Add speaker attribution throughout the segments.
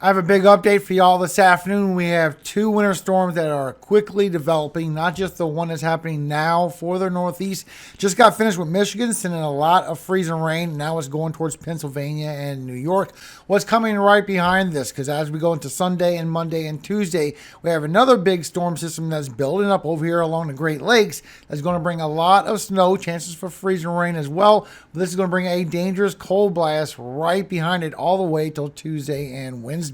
Speaker 1: I have a big update for y'all this afternoon. We have two winter storms that are quickly developing, not just the one that's happening now for the Northeast. Just got finished with Michigan, sending a lot of freezing rain. Now it's going towards Pennsylvania and New York. What's coming right behind this? Because as we go into Sunday and Monday and Tuesday, we have another big storm system that's building up over here along the Great Lakes. That's going to bring a lot of snow, chances for freezing rain as well. This is going to bring a dangerous cold blast right behind it all the way till Tuesday and Wednesday.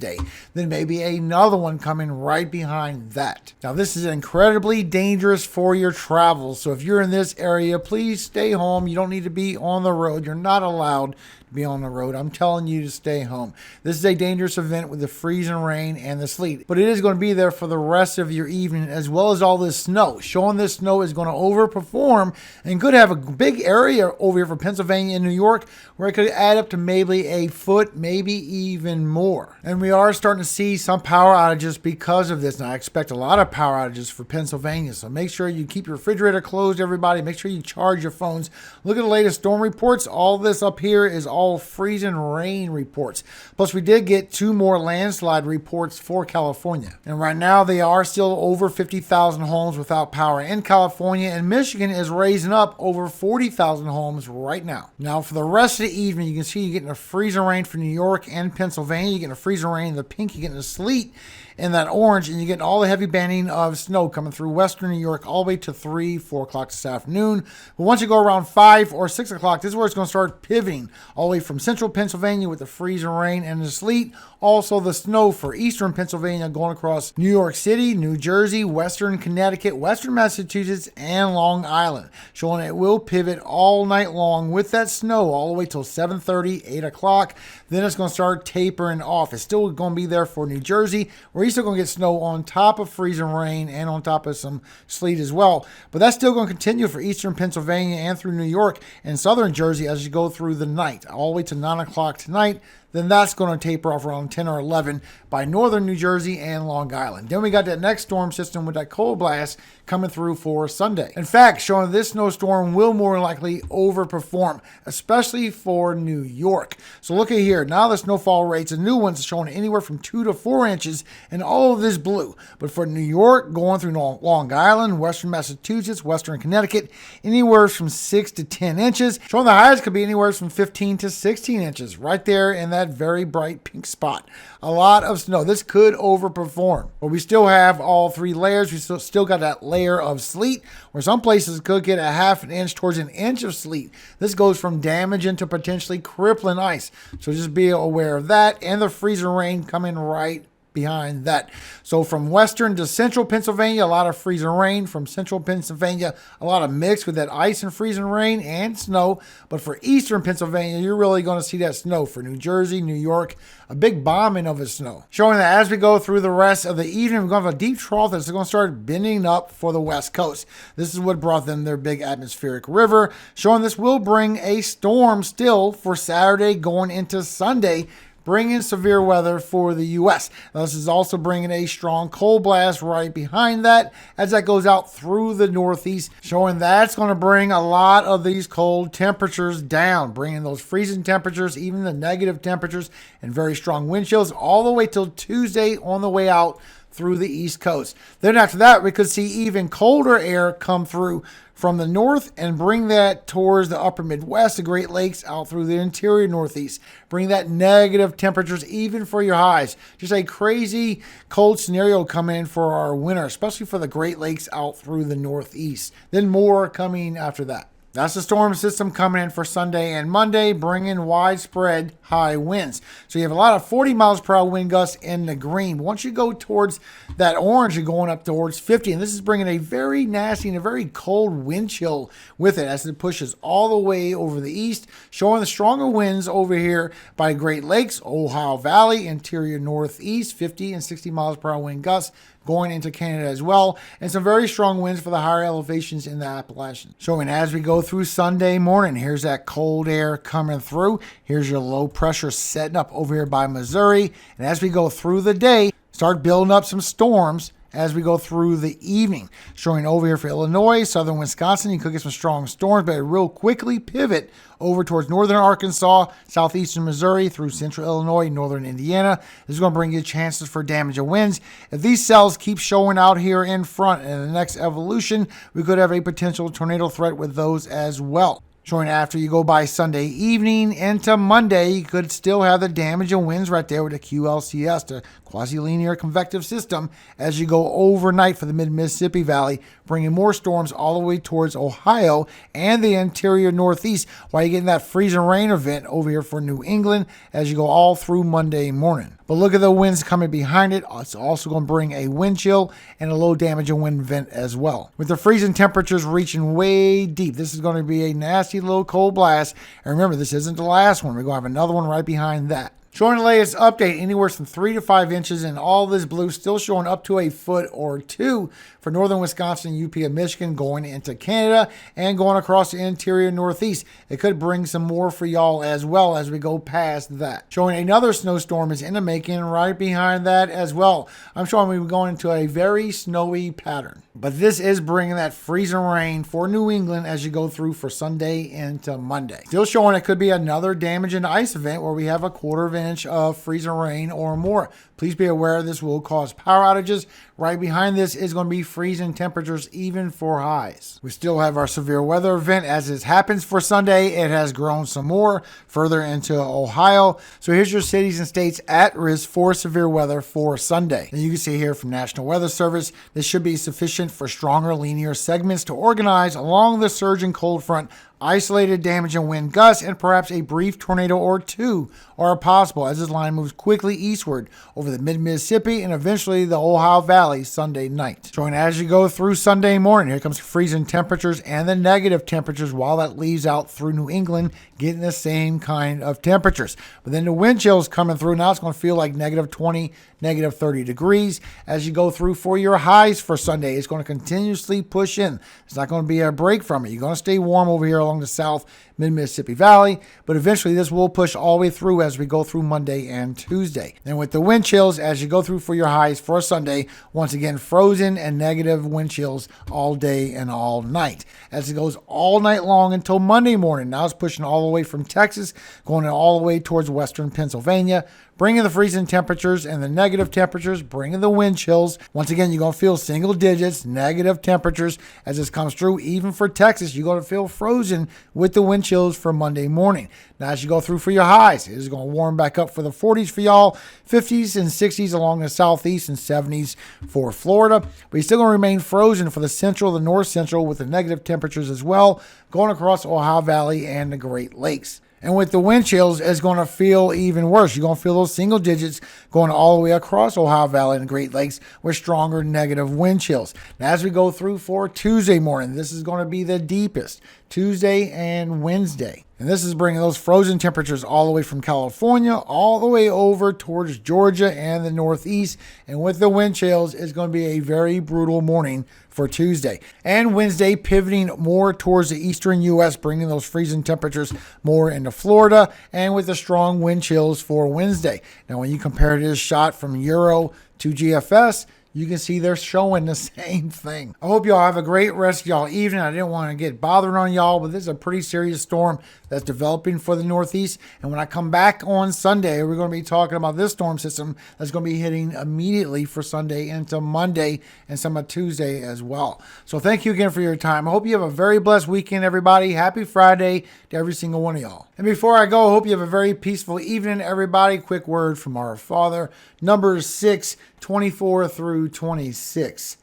Speaker 1: Then maybe another one coming right behind that. Now this is incredibly dangerous for your travels. So if you're in this area, please stay home. You don't need to be on the road. You're not allowed to be on the road. I'm telling you to stay home. This is a dangerous event with the freezing rain and the sleet, but it is going to be there for the rest of your evening, as well as all this snow. Showing this snow is going to overperform and could have a big area over here for Pennsylvania and New York where it could add up to maybe a foot, maybe even more. And we are starting to see some power outages because of this. And I expect a lot of power outages for Pennsylvania. So make sure you keep your refrigerator closed, everybody. Make sure you charge your phones. Look at the latest storm reports. All this up here is all freezing rain reports. Plus, we did get two more landslide reports for California. And right now, they are still over 50,000 homes without power in California. And Michigan is raising up over 40,000 homes right now. Now, for the rest of the evening, you can see you're getting a freezing rain for New York and Pennsylvania. You're getting a freezing rain in the pink, you're getting the sleet in that orange, and you're getting all the heavy banding of snow coming through western New York all the way to 3, 4 o'clock this afternoon. But once you go around 5 or 6 o'clock, this is where it's going to start pivoting all the way from central Pennsylvania with the freezing rain and the sleet. Also the snow for eastern Pennsylvania going across New York City, New Jersey, western Connecticut, western Massachusetts, and Long Island. Showing it will pivot all night long with that snow all the way till 7:30, 8 o'clock. Then it's going to start tapering off. It's still going to be there for New Jersey, where you're still going to get snow on top of freezing rain and on top of some sleet as well. But that's still going to continue for eastern Pennsylvania and through New York and southern Jersey as you go through the night, all the way to 9 o'clock tonight. Then that's going to taper off around 10 or 11 by northern New Jersey and Long Island. Then we got that next storm system with that cold blast coming through for Sunday. In fact, showing this snowstorm will more likely overperform, especially for New York. So look at here. Now the snowfall rates, the new ones showing anywhere from 2 to 4 inches, and all of this blue. But for New York, going through Long Island, western Massachusetts, western Connecticut, anywhere from 6 to 10 inches. Showing the highs could be anywhere from 15 to 16 inches right there in that very bright pink spot. A lot of snow. This could overperform, but we still have all three layers. We still got that layer of sleet, where some places could get a half an inch towards an inch of sleet. This goes from damage into potentially crippling ice. So just be aware of that, and the freezing rain coming right behind that. So from western to central Pennsylvania, a lot of freezing rain. From central Pennsylvania, a lot of mix with that ice and freezing rain and snow. But for eastern Pennsylvania, you're really going to see that snow. For New Jersey, New York, a big bombing of the snow. Showing that as we go through the rest of the evening, we're going to have a deep trough that's going to start bending up for the west coast. This is what brought them their big atmospheric river. Showing this will bring a storm still for Saturday going into Sunday, bringing severe weather for the U.S. Now, this is also bringing a strong cold blast right behind that as that goes out through the Northeast, showing that's going to bring a lot of these cold temperatures down, bringing those freezing temperatures, even the negative temperatures, and very strong wind chills all the way till Tuesday on the way out through the East Coast. Then after that, we could see even colder air come through from the north and bring that towards the upper Midwest, the Great Lakes, out through the interior Northeast. Bring that negative temperatures even for your highs. Just a crazy cold scenario coming in for our winter, especially for the Great Lakes out through the Northeast. Then more coming after that. That's the storm system coming in for Sunday and Monday, bringing widespread high winds. So you have a lot of 40 miles per hour wind gusts in the green. Once you go towards that orange, you're going up towards 50. And this is bringing a very nasty and a very cold wind chill with it as it pushes all the way over the east, showing the stronger winds over here by Great Lakes, Ohio Valley, interior Northeast, 50 and 60 miles per hour wind gusts going into Canada as well, and some very strong winds for the higher elevations in the Appalachians. Showing as we go through Sunday morning, here's that cold air coming through. Here's your low pressure setting up over here by Missouri. And as we go through the day, start building up some storms as we go through the evening. Showing over here for Illinois, southern Wisconsin, you could get some strong storms, but it real quickly pivot over towards northern Arkansas, southeastern Missouri, through central Illinois, northern Indiana. This is going to bring you chances for damage and winds. If these cells keep showing out here in front in the next evolution, we could have a potential tornado threat with those as well. Showing after you go by Sunday evening into Monday, you could still have the damage and winds right there with the QLCS, the quasi-linear convective system, as you go overnight for the mid-Mississippi Valley, bringing more storms all the way towards Ohio and the interior Northeast, while you're getting that freezing rain event over here for New England as you go all through Monday morning. But look at the winds coming behind it. It's also going to bring a wind chill and a low damage and wind event as well. With the freezing temperatures reaching way deep, this is going to be a nasty little cold blast. And remember, this isn't the last one. We're going to have another one right behind that. Showing the latest update, anywhere from 3 to 5 inches, and all this blue still showing up to a foot or two for northern Wisconsin, UP, and Michigan, going into Canada and going across the interior Northeast. It could bring some more for y'all as well as we go past that. Showing another snowstorm is in the making right behind that as well. I'm showing we're going into a very snowy pattern. But this is bringing that freezing rain for New England as you go through for Sunday into Monday. Still showing it could be another damage and ice event where we have a quarter of an inch of freezing rain or more. Please be aware this will cause power outages. Right behind this is going to be freezing temperatures even for highs. We still have our severe weather event as it happens for Sunday. It has grown some more further into Ohio. So here's your cities and states at risk for severe weather for Sunday. And you can see here from National Weather Service, this should be sufficient for stronger linear segments to organize along the surging cold front. Isolated damage and wind gusts and perhaps a brief tornado or two are possible as this line moves quickly eastward over the mid-Mississippi and eventually the Ohio Valley Sunday night. Showing as you go through Sunday morning, here comes freezing temperatures and the negative temperatures while that leaves out through New England, getting the same kind of temperatures. But then the wind chills coming through. Now it's going to feel like negative 20, negative 30 degrees as you go through for your highs for Sunday. It's going to continuously push in. It's not going to be a break from it. You're going to stay warm over here along the south mid-Mississippi Valley, but eventually this will push all the way through as we go through Monday and Tuesday. And with the wind chills as you go through for your highs for Sunday, once again frozen and negative wind chills all day and all night as it goes all night long until Monday morning. Now it's pushing all the way from Texas, going all the way towards western Pennsylvania, bringing the freezing temperatures and the negative temperatures, bringing the wind chills. Once again, you're going to feel single digits, negative temperatures as this comes through. Even for Texas, you're going to feel frozen with the wind chills for Monday morning. Now, as you go through for your highs, it is going to warm back up for the 40s for y'all, 50s and 60s along the southeast, and 70s for Florida. But you're still going to remain frozen for the central, the north central, with the negative temperatures as well, going across Ohio Valley and the Great Lakes. And with the wind chills, it's going to feel even worse. You're going to feel those single digits going all the way across Ohio Valley and the Great Lakes with stronger negative wind chills. Now, as we go through for Tuesday morning, this is going to be the deepest, Tuesday and Wednesday. And this is bringing those frozen temperatures all the way from California, all the way over towards Georgia and the Northeast. And with the wind chills, it's going to be a very brutal morning for Tuesday. And Wednesday, pivoting more towards the eastern U.S., bringing those freezing temperatures more into Florida, and with the strong wind chills for Wednesday. Now, when you compare this shot from Euro to GFS, you can see they're showing the same thing. I hope y'all have a great rest of y'all evening. I didn't want to get bothering on y'all, but this is a pretty serious storm that's developing for the Northeast. And when I come back on Sunday, we're going to be talking about this storm system that's going to be hitting immediately for Sunday into Monday and some of Tuesday as well. So thank you again for your time. I hope you have a very blessed weekend, everybody. Happy Friday to every single one of y'all. And before I go, I hope you have a very peaceful evening, everybody. Quick word from our Father. Numbers 6:24 through 26.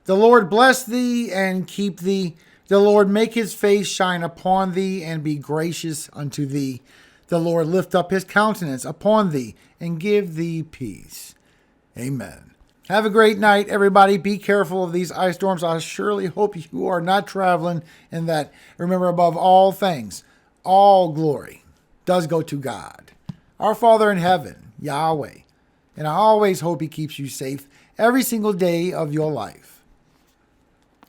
Speaker 1: The Lord bless thee and keep thee. The Lord make his face shine upon thee and be gracious unto thee. The Lord lift up his countenance upon thee and give thee peace. Amen. Have a great night, everybody. Be careful of these ice storms. I surely hope you are not traveling in that. Remember, above all things, all glory does go to God, our Father in heaven, Yahweh. And I always hope he keeps you safe every single day of your life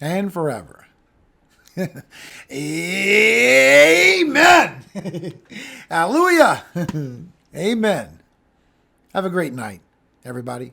Speaker 1: and forever. Amen. Hallelujah. Amen. Have a great night, everybody.